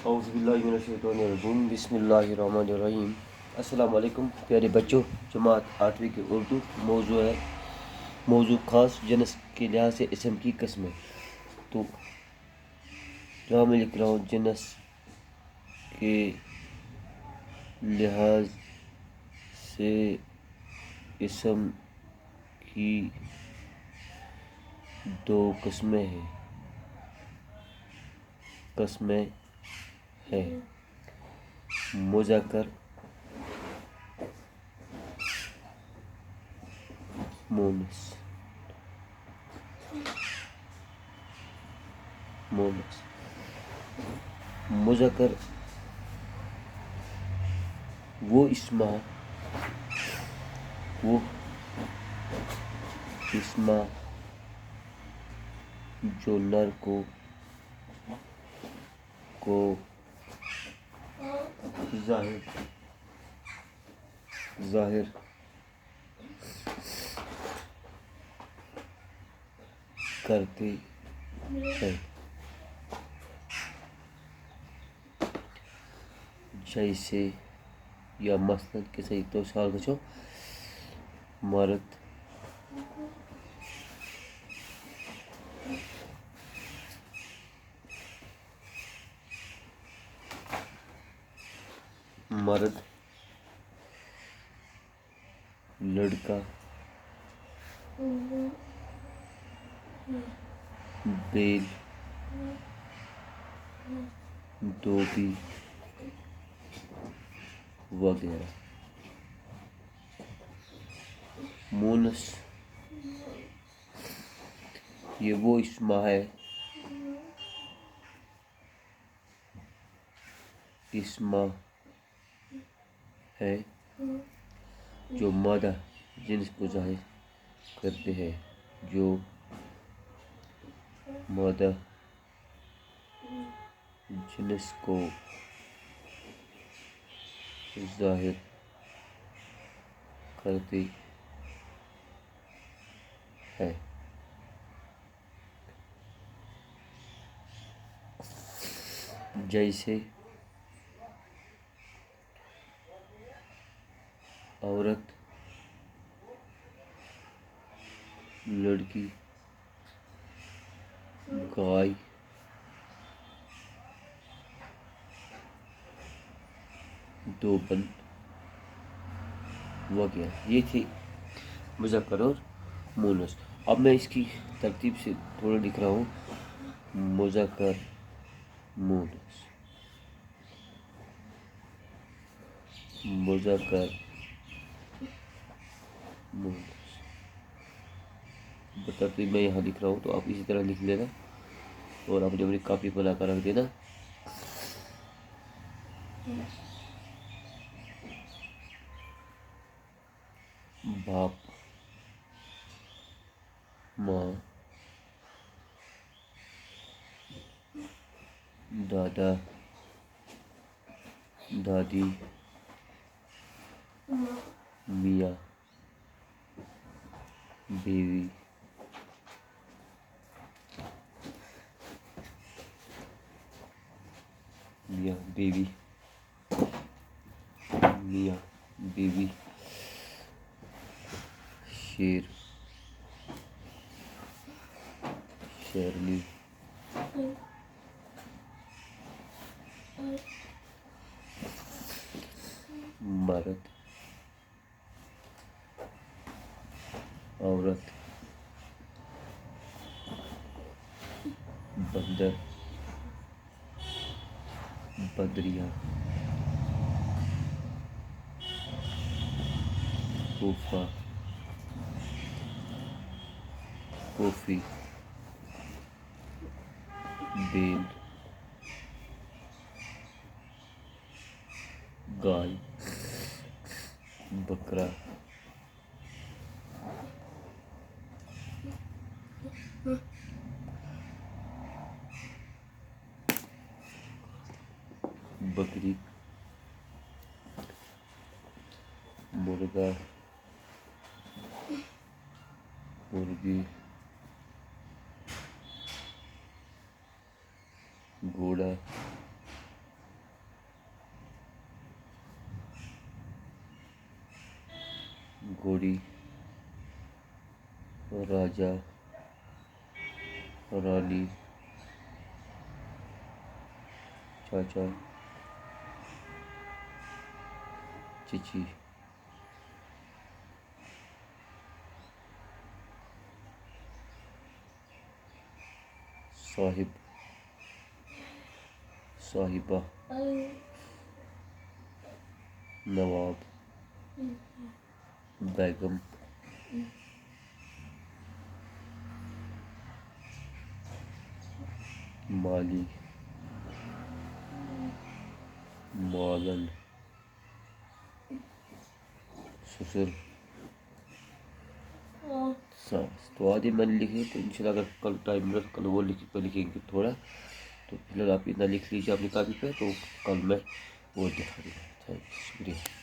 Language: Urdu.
اعوذ باللہ من الشیطان الرجیم، بسم اللہ الرحمن الرحیم۔ السلام علیکم پیارے بچوں۔ جماعت 8ویں کے اردو موضوع خاص جنس کے لحاظ سے اسم کی قسمیں۔ تو یہاں میں لکھ رہا ہوں جنس کے لحاظ سے اسم کی دو قسمیں ہیں مذکر مونس۔ مذکر وہ اسم جو نر کو ظاہر کرتے ہیں، جیسے یا مثلاً کے صحیح تو سال بچو مرد لڑکا بیل دھوبی وغیرہ۔ مونس یہ وہ اسم ہے جو مادہ جنس کو ظاہر کرتے ہیں، جیسے عورت لڑکی گائے دھوبن وغیرہ۔ یہ تھی مذکر اور مونس۔ اب میں اس کی ترتیب سے تھوڑا لکھ رہا ہوں۔ مذکر مونس ترتیب میں یہاں لکھ رہا ہوں، تو آپ اسی طرح لکھ لینا اور اپنی کاپی بنا کر رکھ دینا۔ باپ، ماں، دادا، دادی، میاں بیوی، شیر، شیرنی، مرد، عورت، بندر، بندریاں، پھوپھا، پھوپھی، بیل، گائے، بکرا، بکری، مرغا، مرغی، گھوڑا، گھوڑی، راجا، رانی، چاچا، چچی، صاحب، صاحبہ، نواب، بیگم، مالی، معاون، سسر، ساس۔ تو آدھے میں نے لکھے، تو انشاءاللہ اگر کل ٹائم ملا کل وہ لکھیں گے تھوڑا، تو فی الحال آپ اتنا لکھ لیجیے اپنی کاپی پہ، تو کل میں وہ دکھا دوں گا۔ شکریہ۔